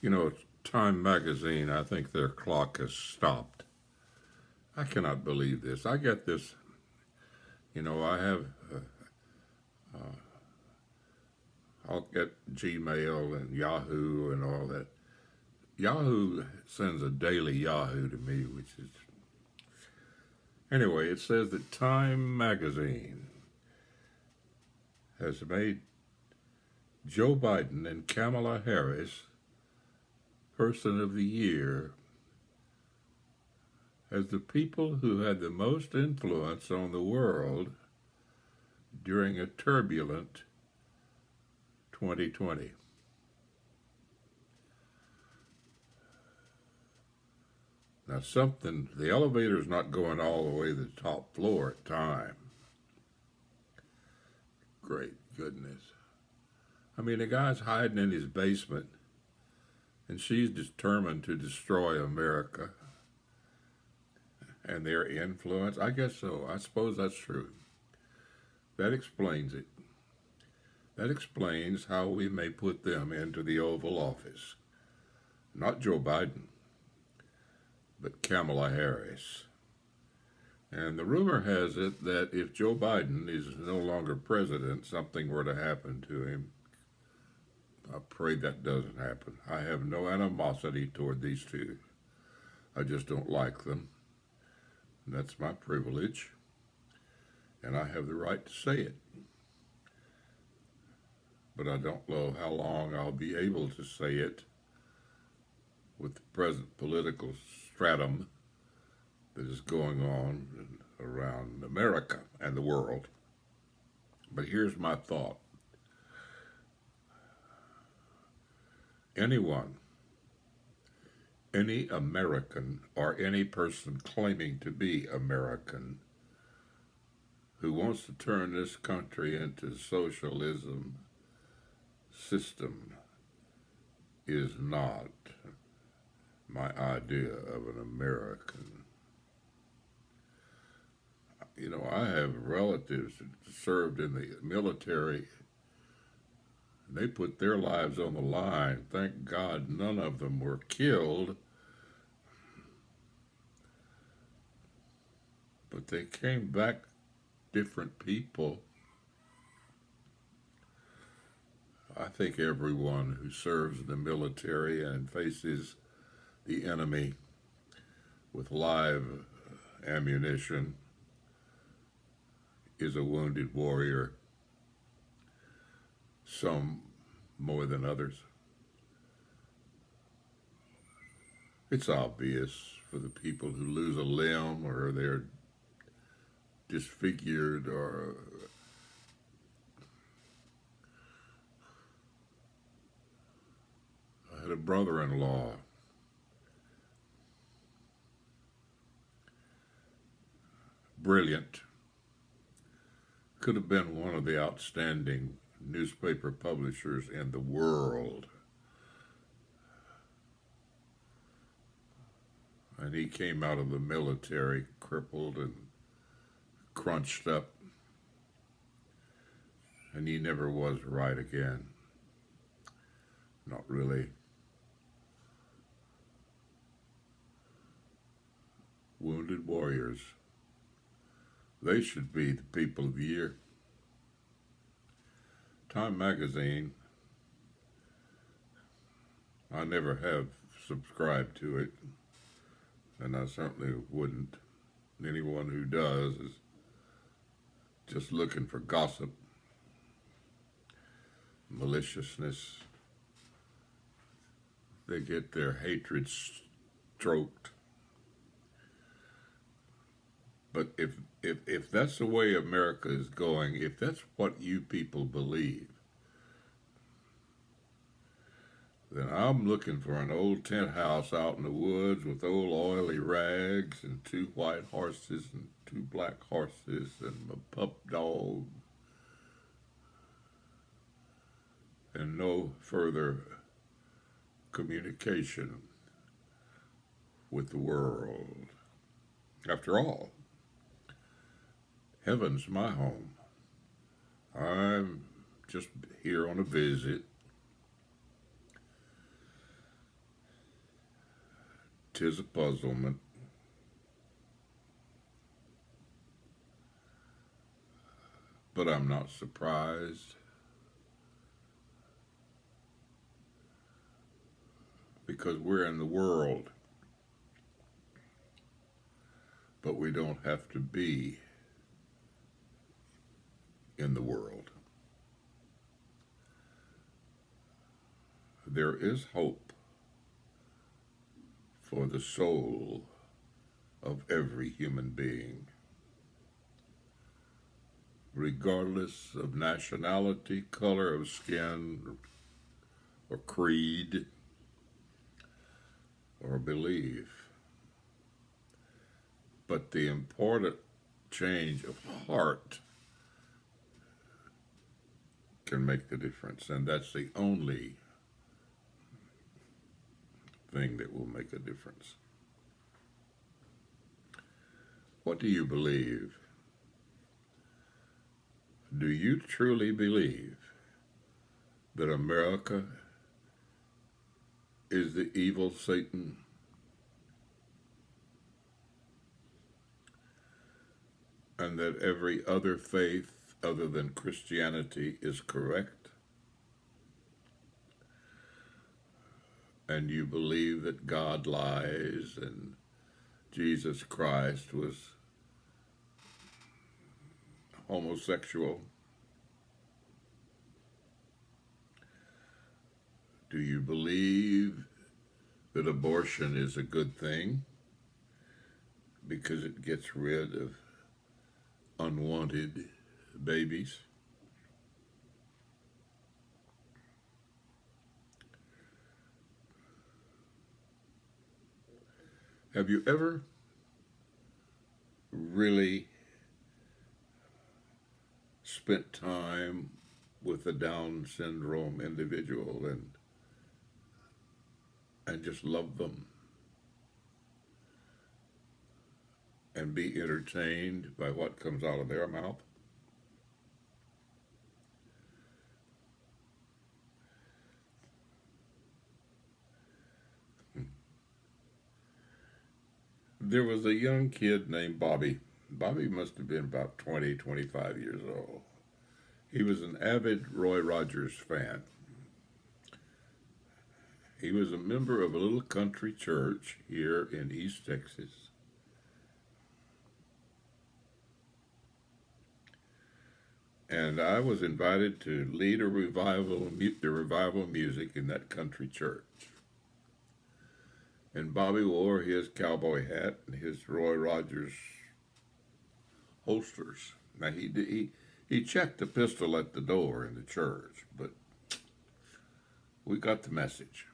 You know, Time magazine, I think their clock has stopped. I cannot believe this. I get this, I have, I'll get Gmail and Yahoo and all that. Yahoo sends a daily Yahoo to me, which is. Anyway, it says that Time magazine has made Joe Biden and Kamala Harris Person of the Year as the people who had the most influence on the world during a turbulent 2020. Now, the elevator's not going all the way to the top floor at time. Great goodness. I mean, the guy's hiding in his basement, and she's determined to destroy America and their influence. I guess so. I suppose that's true. That explains it. That explains how we may put them into the Oval Office. Not Joe Biden, but Kamala Harris. And the rumor has it that if Joe Biden is no longer president, something were to happen to him. I pray that doesn't happen. I have no animosity toward these two. I just don't like them. And that's my privilege. And I have the right to say it. But I don't know how long I'll be able to say it with the present political stratum that is going on around America and the world. But here's my thought. Anyone, any American, or any person claiming to be American who wants to turn this country into a socialism system is not my idea of an American. I have relatives that served in the military. They put their lives on the line. Thank God none of them were killed. But they came back different people. I think everyone who serves in the military and faces the enemy with live ammunition is a wounded warrior, some more than others. It's obvious for the people who lose a limb or they're disfigured or I had a brother-in-law. Brilliant. Could have been one of the outstanding newspaper publishers in the world. And he came out of the military crippled and crunched up. And he never was right again. Not really. Wounded warriors. They should be the people of the year. Time magazine, I never have subscribed to it, and I certainly wouldn't. Anyone who does is just looking for gossip, maliciousness. They get their hatred stroked. But if that's the way America is going, if that's what you people believe, then I'm looking for an old tent house out in the woods with old oily rags and 2 white horses and 2 black horses and a pup dog and no further communication with the world. After all, heaven's my home. I'm just here on a visit. 'Tis a puzzlement, but I'm not surprised because we're in the world, but we don't have to be in the world. There is hope for the soul of every human being, regardless of nationality, color of skin, or creed, or belief. But the important change of heart can make the difference, and that's the only thing that will make a difference. What do you believe? Do you truly believe that America is the evil Satan? And that every other faith other than Christianity is correct? And you believe that God lies and Jesus Christ was homosexual? Do you believe that abortion is a good thing because it gets rid of unwanted babies? Have you ever really spent time with a Down syndrome individual and just loved them and be entertained by what comes out of their mouth? There was a young kid named Bobby. Bobby must have been about 20, 25 years old. He was an avid Roy Rogers fan. He was a member of a little country church here in East Texas. And I was invited to lead the revival music in that country church. And Bobby wore his cowboy hat and his Roy Rogers holsters. Now he checked the pistol at the door in the church, but we got the message.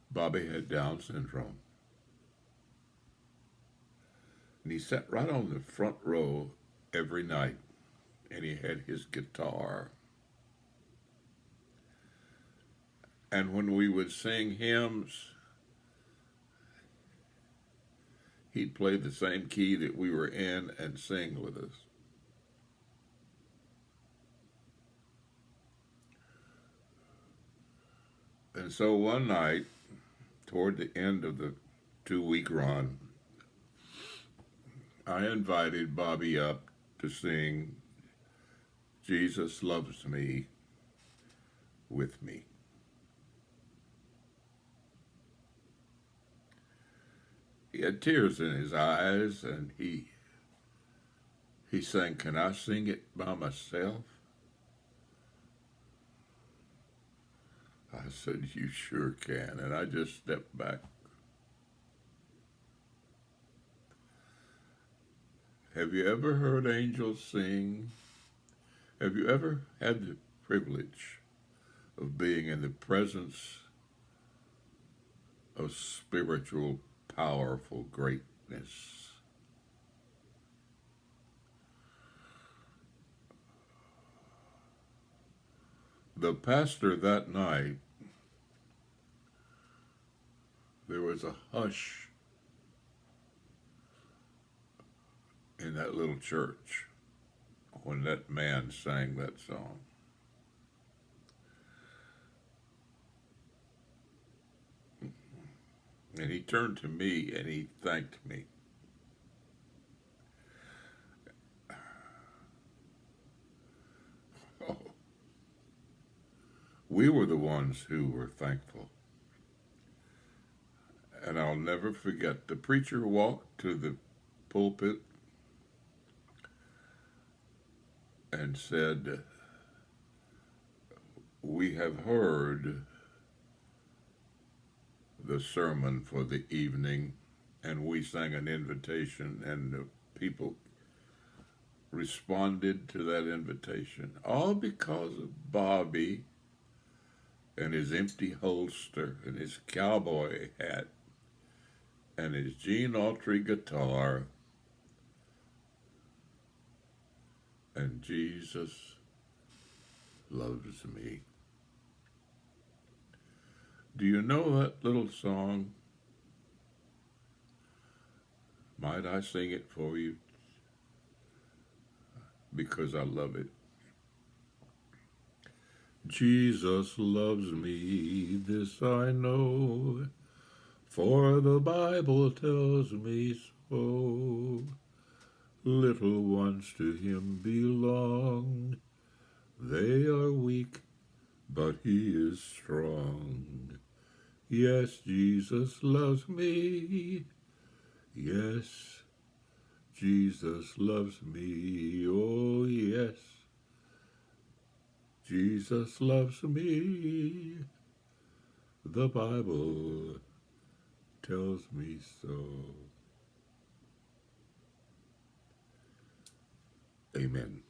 Bobby had Down syndrome. And he sat right on the front row every night, and he had his guitar. And when we would sing hymns, he'd play the same key that we were in and sing with us. And so one night, toward the end of the 2-week run, I invited Bobby up to sing Jesus Loves Me with me. He had tears in his eyes, and he sang, "Can I sing it by myself?" I said, "You sure can." And I just stepped back. Have you ever heard angels sing? Have you ever had the privilege of being in the presence of spiritual, powerful greatness? The pastor that night, there was a hush in that little church when that man sang that song. And he turned to me and he thanked me. Oh, we were the ones who were thankful. And I'll never forget, the preacher walked to the pulpit and said, "We have heard the sermon for the evening," and we sang an invitation, and the people responded to that invitation, all because of Bobby and his empty holster and his cowboy hat and his Gene Autry guitar. And Jesus loves me. Do you know that little song? Might I sing it for you? Because I love it. Jesus loves me, this I know, for the Bible tells me so. Little ones to him belong. They are weak, but he is strong. Yes, Jesus loves me. Yes, Jesus loves me. Oh, yes, Jesus loves me. The Bible tells me so. Amen.